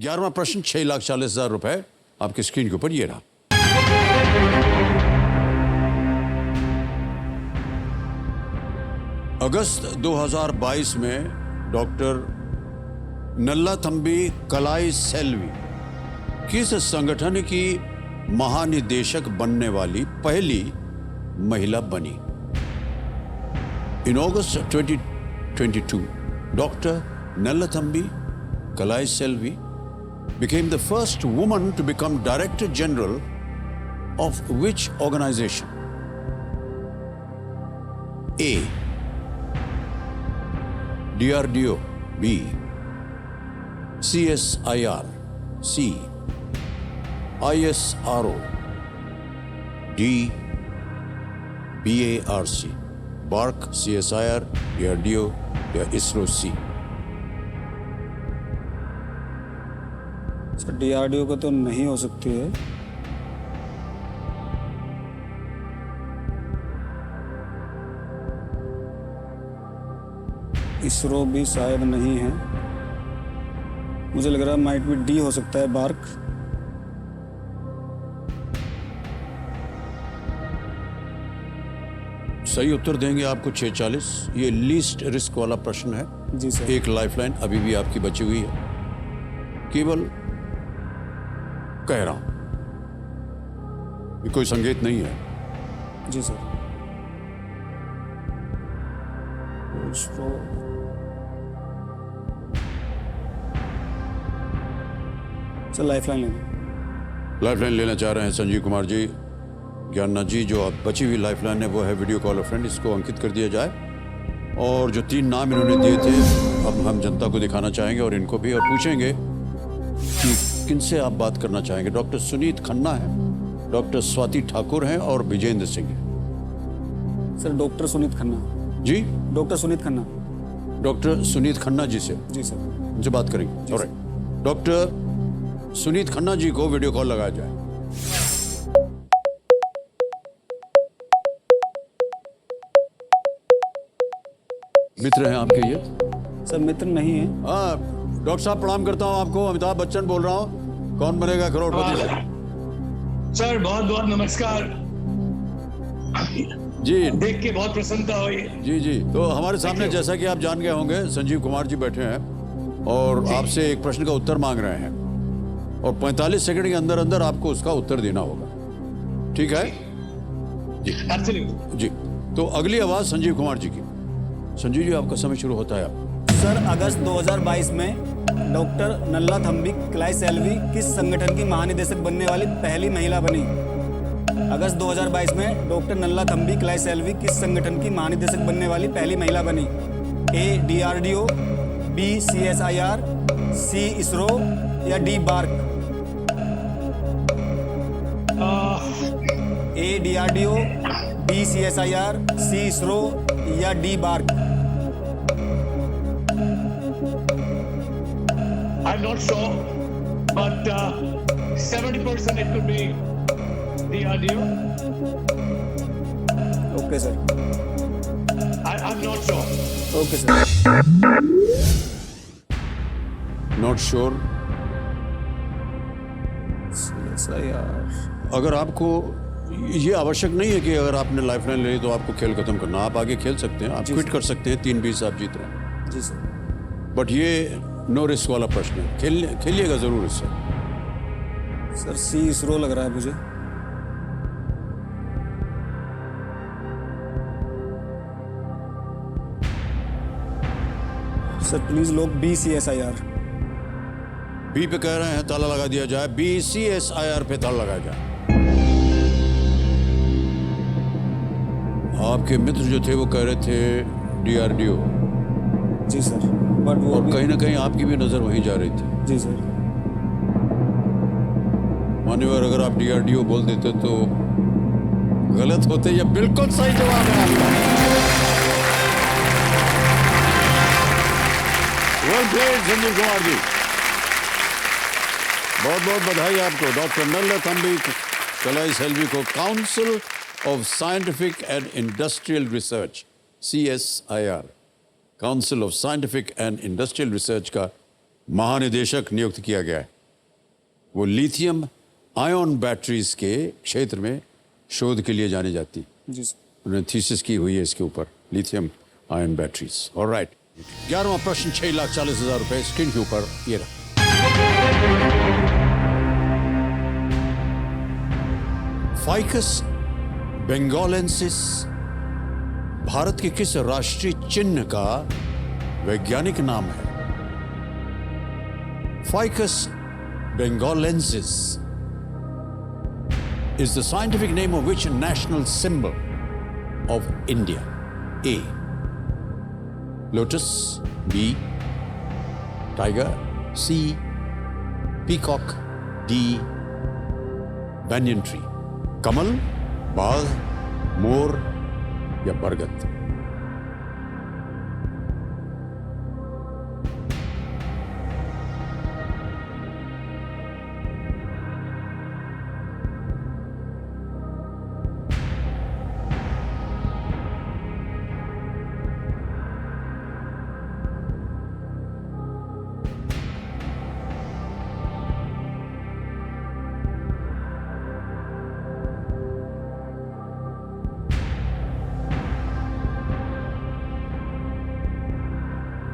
11वां प्रश्न 6,40,000 रुपए आपकी स्क्रीन के ऊपर ये रहा। अगस्त 2022 में डॉक्टर नल्लाथंबी कलाई सेल्वी किस संगठन की महानिदेशक बनने वाली पहली महिला बनी? इन अगस्त 2022, Dr. Nallathambi Kalai Selvi became the first woman to become Director General of which organization? A. DRDO. B. CSIR. C. ISRO. D. BARC. BARC, CSIR, DRDO या ISRO C? सर DRDO का तो नहीं हो सकती है। इसरो भी शायद नहीं है। मुझे लग रहा है माइट बी डी हो सकता है, बार्क। सही उत्तर देंगे आपको 640। ये लीस्ट रिस्क वाला प्रश्न है। जी सर। एक लाइफलाइन अभी भी आपकी बची हुई है, केवल कह रहा हूं, ये कोई संकेत नहीं है। जी सर। इसरो सर लाइफलाइन लेंगे। लाइफलाइन लेना चाह रहे हैं संजीव कुमार जी। ज्ञाननाथ जी, जो अब बची हुई लाइफलाइन है वो है वीडियो कॉल अ फ्रेंड, इसको अंकित कर दिया जाए। और जो 3 नाम इन्होंने दिए थे अब हम जनता को दिखाना चाहेंगे और इनको भी, और पूछेंगे कि किनसे आप बात करना चाहेंगे। डॉक्टर सुनीत खन्ना है, डॉक्टर स्वाति ठाकुर हैं और विजेंद्र सिंह है। Sir doctor Sunit Khanna. जी, डॉक्टर सुनीत खन्ना। डॉक्टर सुनीत खन्ना जी से जी सर। उनसे बात करेंगे। ऑलराइट, डॉक्टर सुनीत खन्ना जी को वीडियो कॉल लगाया जाए। मित्र हैं आपके ये? सर मित्र नहीं है। हाँ, डॉक्टर साहब प्रणाम करता हूँ आपको। अमिताभ बच्चन बोल रहा हूँ, कौन बनेगा करोड़पति से। सर बहुत बहुत नमस्कार जी, देख के बहुत प्रसन्नता हुई। जी जी। तो हमारे सामने, जैसा कि आप जान गए होंगे, संजीव कुमार जी बैठे हैं और आपसे एक प्रश्न का उत्तर मांग रहे हैं और 45 सेकंड के अंदर अंदर आपको उसका उत्तर देना होगा। ठीक है जी? Absolutely. जी। तो अगली आवाज संजीव कुमार जी की। संजीव जी, आपका समय शुरू होता है अब। सर अगस्त 2022 में डॉक्टर नल्लाथंबी कलाई सेल्वी किस संगठन की महानिदेशक बनने वाली पहली महिला बनी? अगस्त 2022 में डॉक्टर नल्लाथंबी कलाई सेल्वी किस संगठन की महानिदेशक बनने वाली पहली महिला बनी? ए DRDO, B CSIR, C ISRO या D BARC? A DRDO, B CSIR, C ISRO या D BARC? I'm not sure, but 70% it could be DRDO. Okay sir. I'm not sure. Okay sir. Not sure. CSIR। अगर आपको ये आवश्यक नहीं है कि अगर आपने लाइफलाइन ले ली तो आपको खेल खत्म करना, आप आगे खेल सकते हैं, आप जी क्विट सर। कर सकते हैं। 3-20 आप जीत रहे हैं। जी सर। बट ये नो रिस्क वाला प्रश्न है, खेलिएगा जरूर इससे। सर C इसरो लग रहा है मुझे। सर प्लीज लोग B CSIR। बी पे कह रहे हैं, ताला लगा दिया जाए। B CSIR पे ताला लगाया जाए। आपके मित्र जो थे वो कह रहे थे DRDO, जी सर, बट वो और भी- कहीं ना कहीं आपकी भी नजर वहीं जा रही थी। जी सर। मान्यवर, अगर आप DRDO बोल देते तो गलत होते। ये बिल्कुल सही जवाब है आपका। वेल प्लेड संजीव कुमार जी, बहुत बहुत बधाई आपको। डॉक्टर नल्लाथंबी कलाई सेल्वी को council of scientific and industrial research CSIR, council of scientific and industrial research का महानिदेशक नियुक्त किया गया है। वो लिथियम आयन बैटरीज के क्षेत्र में शोध के लिए जानी जाती है। जी सर। उन्होंने थीसिस की हुई है इसके ऊपर, लिथियम आयन बैटरीज। ऑलराइट, 11वां प्रश्न 6,40,000 रुपए स्क्रीन के ऊपर ये रहा। फाइकस बेंगोलेंसिस भारत के किस राष्ट्रीय चिन्ह का वैज्ञानिक नाम है? Ficus benghalensis is the scientific name of which national symbol of India? A. Lotus. B. Tiger. C. Peacock. D. Banyan tree. कमल, बाघ, मोर या बरगद?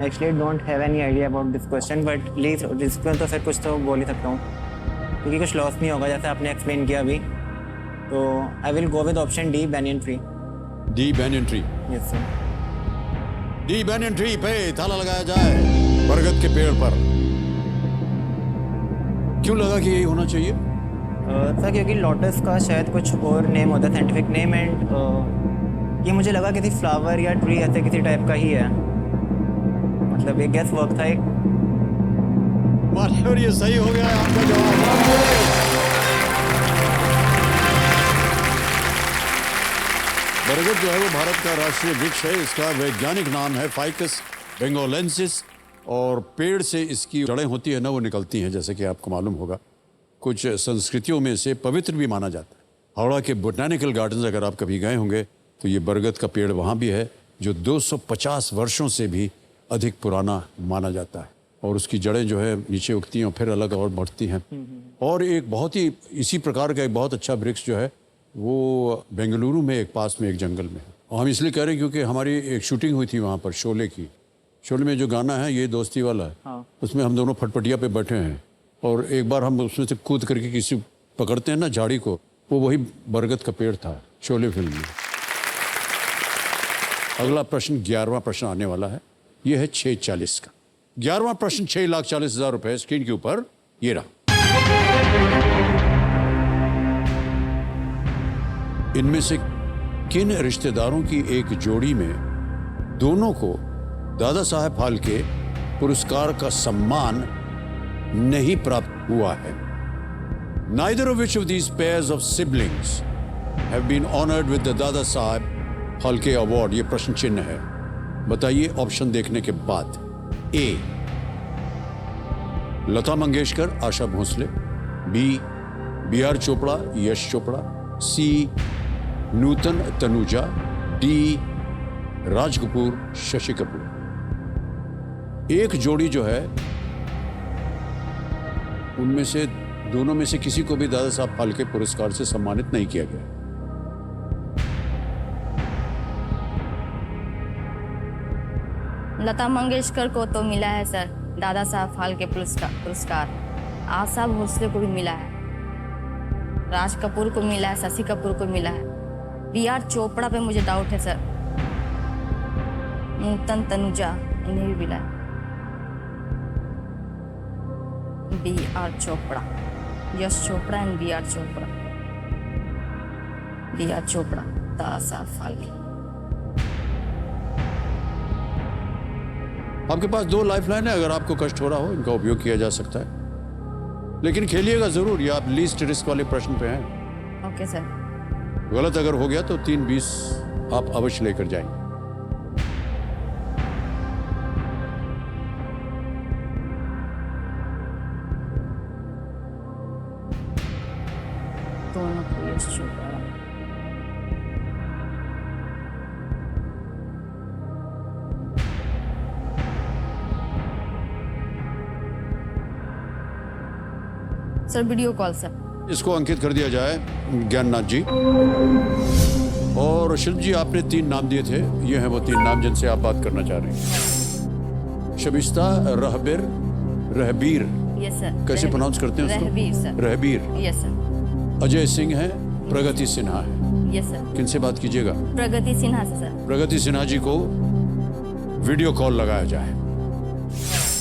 Actually don't have any idea about this question, but please risk में तो फिर कुछ तो बोल ही सकता हूँ, क्योंकि कुछ लॉस नहीं होगा जैसे आपने एक्सप्लेन किया अभी। तो I will go with option D, banyan tree. D banyan tree. Yes sir. D banyan tree पे ताला लगाया जाए, बरगद के पेड़ पर। क्यों लगा कि यही होना चाहिए? सर क्योंकि लोटस का शायद कुछ और नेम होता है, साइंटिफिक नेम, एंड ये मुझे लगा किसी फ्लावर या ट्री ऐसे किसी टाइप का ही है, मतलब एक गैस वर्क था एक। और ये सही हो गया है आपका जवाब। बरगद जो है वो भारत का राष्ट्रीय वृक्ष है। इसका वैज्ञानिक नाम है फाइकस बेंगोलेंसिस, और पेड़ से इसकी जड़ें होती है ना, वो निकलती हैं, जैसे कि आपको मालूम होगा। कुछ संस्कृतियों में इसे पवित्र भी माना जाता है। हावड़ा के बोटैनिकल गार्डन्स अगर आप कभी गए होंगे तो ये बरगद का पेड़ वहाँ भी है, जो 250 वर्षों से भी अधिक पुराना माना जाता है, और उसकी जड़ें जो है नीचे उगती हैं और फिर अलग और बढ़ती हैं। और एक बहुत ही इसी प्रकार का एक बहुत अच्छा वृक्ष जो है वो बेंगलुरु में एक पास में एक जंगल में है। और हम इसलिए कह रहे हैं क्योंकि हमारी एक शूटिंग हुई थी वहाँ पर शोले की। शोले में जो गाना है ये दोस्ती वाला है, हाँ। उसमें हम दोनों फटफटिया पे बैठे हैं, और एक बार हम उसमें से कूद करके किसी पकड़ते हैं ना झाड़ी को, वो वही बरगद का पेड़ था शोले फिल्म में। अगला प्रश्न 11वां प्रश्न आने वाला है, ये है 6:40 का। 11वां प्रश्न 6,40,000 रुपए स्क्रीन के ऊपर ये रहा। इनमें से किन रिश्तेदारों की एक जोड़ी में दोनों को दादा साहेब फाल्के पुरस्कार का सम्मान नहीं प्राप्त हुआ है? Neither of which of these pairs of siblings have been honored with the Dada Saheb Phalke award? ये प्रश्न चिन्ह है, बताइए ऑप्शन देखने के बाद। ए. Lata Mangeshkar Asha Bhosle. B. B R. Chopra Yash Chopra. C. नूतन तनुजा। डी. राज कपूर शशि कपूर। एक जोड़ी जो है उनमें से दोनों में से किसी को भी दादा साहब फाल्के पुरस्कार से सम्मानित नहीं किया गया। लता मंगेशकर को तो मिला है सर दादा साहब फाल्के पुरस्कार। आशा भोसले को भी मिला है, राज कपूर को मिला है, शशि कपूर को मिला है। बी.आर. चोपड़ा पे मुझे डाउट है सर, नूतन तनुजा इन्हें भी मिला है। बी.आर. चोपड़ा, यश चोपड़ा एंड बी.आर. चोपड़ा। बी.आर. चोपड़ा, दादा साहब फाल्के। आपके पास 2 लाइफलाइन है, अगर आपको कष्ट हो रहा हो इनका उपयोग किया जा सकता है, लेकिन खेलिएगा जरूर। ये आप लीस्ट रिस्क वाले प्रश्न पे हैं। Okay sir. गलत अगर हो गया तो 3-20 आप अवश्य लेकर जाएंगे। दोनों को Yash Chopra. Sir video call sir. इसको अंकित कर दिया जाए ज्ञाननाथ जी। और शिल्प जी, आपने 3 नाम दिए थे, ये हैं वो 3 नाम जिनसे आप बात करना चाह रहे हैं। Shabista, Rahbir, Rahbir, yes sir. कैसे प्रोनाउंस करते हैं उसको? Rahbir sir. Rahbir. Yes sir. Ajay Singh है, प्रगति सिन्हा है। Yes sir. किनसे बात कीजिएगा? प्रगति सिन्हा से सर। प्रगति सिन्हा जी को वीडियो कॉल लगाया जाए।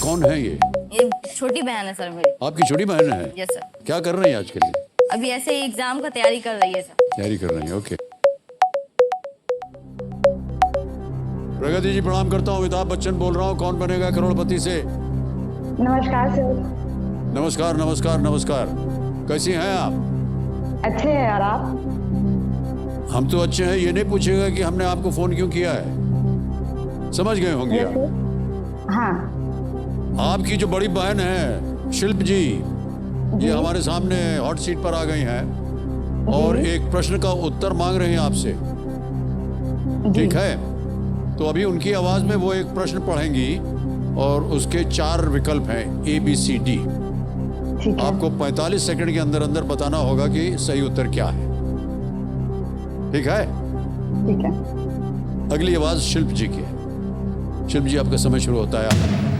कौन है ये? ये छोटी बहन है सर मेरी। आपकी छोटी बहन है? Yes sir. क्या कर रही है आजकल? अभी ऐसे ही एग्जाम का तैयारी कर रही है सर। तैयारी कर रही है, ओके। प्रगति जी, प्रणाम करता हूँ। अमिताभ बच्चन बोल रहा हूँ, कौन बनेगा करोड़पति से। नमस्कार सर। नमस्कार नमस्कार नमस्कार। कैसी हैं आप? अच्छे हैं और आप? हम तो अच्छे हैं। ये नहीं पूछेगा कि हमने आपको फोन क्यों किया है। समझ गए होंगे आप। हाँ। आपकी जो बड़ी बहन है शिल्प जी, ये हमारे सामने हॉट सीट पर आ गई हैं और एक प्रश्न का उत्तर मांग रही हैं आपसे। ठीक है, तो अभी उनकी आवाज में वो एक प्रश्न पढ़ेंगी और उसके 4 विकल्प हैं, ABCD। ठीक है। आपको 45 सेकंड के अंदर अंदर बताना होगा कि सही उत्तर क्या है। ठीक है? ठीक है। अगली आवाज शिल्प जी की है। शिल्प जी, आपका समय शुरू होता है।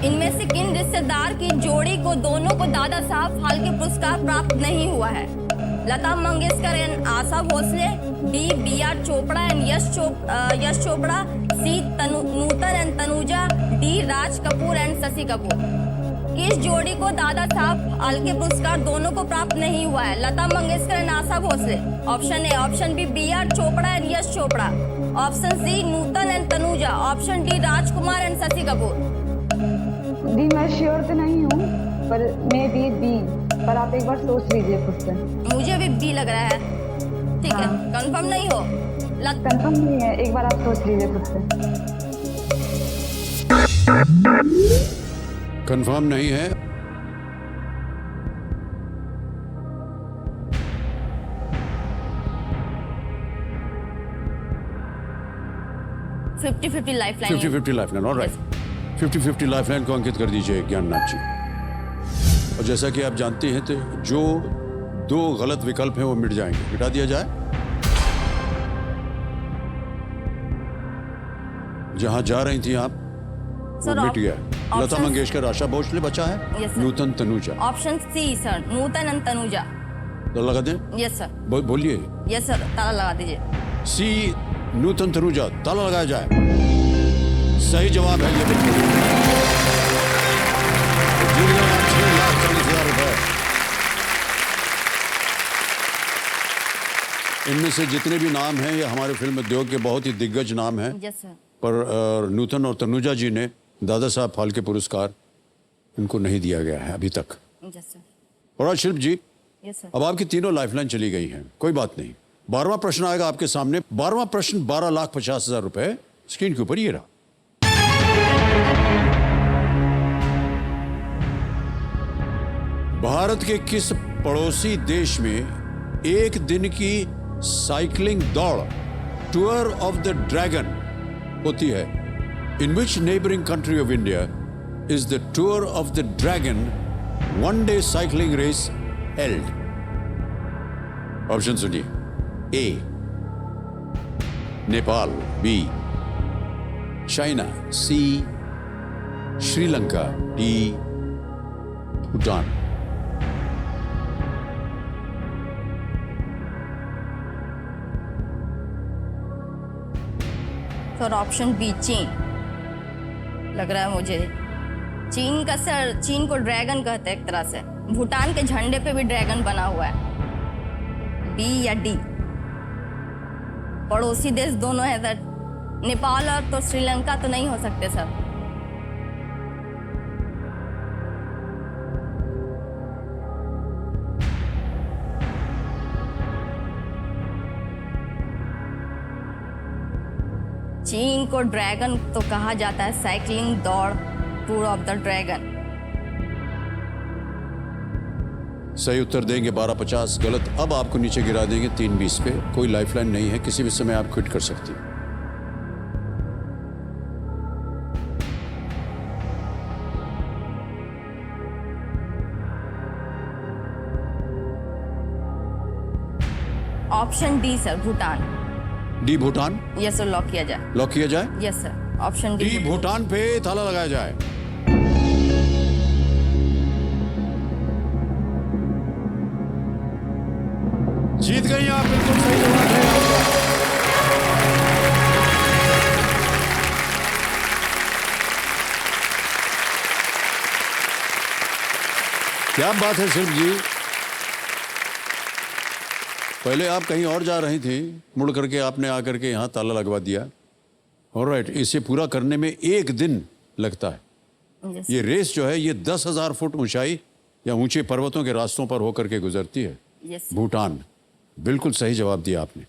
इनमें से किन रिश्तेदार की जोड़ी को दोनों को दादा साहब फाल्के पुरस्कार प्राप्त नहीं हुआ है? Lata Mangeshkar and Asha Bhosle, D BR Chopra and Yash Chopra, C Nutan and Tanuja, D Raj Kapoor and Shashi Kapoor. किस जोड़ी को दादा साहब फाल्के पुरस्कार दोनों को प्राप्त नहीं हुआ है? Lata Mangeshkar and Asha Bhosle, option A. Option B BR Chopra and Yash Chopra, option C Nutan and Tanuja, option D Rajkumar and Shashi Kapoor. जी मैं श्योर तो नहीं हूँ, पर मे बी बी, पर आप एक बार सोच लीजिए खुद से। मुझे भी बी लग रहा है। ठीक है, हाँ। कंफर्म नहीं हो? कंफर्म नहीं है, एक बार आप सोच लीजिए खुद से। कंफर्म नहीं है। Fifty 50 lifeline. 50-50 lifeline, alright. 50-50 lifeline को अंकित कर दीजिए ज्ञाननाथ जी। और जैसा कि आप जानते हैं, तो जो 2 गलत विकल्प हैं वो मिट जाएंगे। मिटा दिया जाए। जहां जा रही थी आप, वो मिट गया। लता मंगेशकर, आशा भोसले बचा है, Yes, sir. Nutan Tanuja. Option C sir, Nutan and Tanuja. तो लगा दें? Yes sir. बोलिए। यस सर, ताला लगा दीजिए। सी नूतन तनुजा, ताला लगाया जाए। सही जवाब है ये। बिल्कुल जीत गए आप 6,40,000 रुपए। इनमें से जितने भी नाम हैं, ये हमारे फिल्म उद्योग के बहुत ही दिग्गज नाम हैं। Yes sir. पर नूतन और तनुजा जी ने दादा साहब फाल्के पुरस्कार इनको नहीं दिया गया है अभी तक। Yes sir. और शिल्प जी, यस सर। अब आपकी तीनों लाइफलाइन चली गई हैं, कोई बात नहीं। 12वां प्रश्न आएगा आपके सामने। 12वां प्रश्न 12,50,000 रुपए स्क्रीन के ऊपर ये रहा। भारत के किस पड़ोसी देश में एक दिन की साइकिलिंग दौड़, टूर ऑफ द ड्रैगन, होती है? In which neighbouring country of India is the tour of the dragon one day cycling race held? Option सुनिए। A Nepal, B China, C Sri Lanka, D Bhutan. Sir option B चीन लग रहा है मुझे। चीन का सर, चीन को ड्रैगन कहते हैं एक तरह से। भूटान के झंडे पे भी ड्रैगन बना हुआ है। बी या डी? पड़ोसी देश दोनों है सर। नेपाल और तो श्रीलंका तो नहीं हो सकते सर। चीन को ड्रैगन तो कहा जाता है, साइकिलिंग दौड़, टूर ऑफ द ड्रैगन। सही उत्तर देंगे 12,50, गलत। अब आपको नीचे गिरा देंगे 3,20 पे। कोई लाइफलाइन नहीं है, किसी भी समय आप क्विट कर सकती हैं। Option D sir, Bhutan. D Bhutan yes sir, lock किया जाए। लॉक किया जाए। Yes sir, option D D. Bhutan पे ताला लगाया जाए। जीत गई आप, बिल्कुल सही जवाब है आपका। क्या बात है सिर्फ जी, पहले आप कहीं और जा रही थी, मुड़ करके आपने आकर के यहाँ ताला लगवा दिया। ऑलराइट, इसे पूरा करने में 1 दिन लगता है। यस ये रेस जो है ये 10,000 फुट ऊंचाई या ऊंचे पर्वतों के रास्तों पर होकर के गुजरती है। यस। भूटान, बिल्कुल सही जवाब दिया आपने।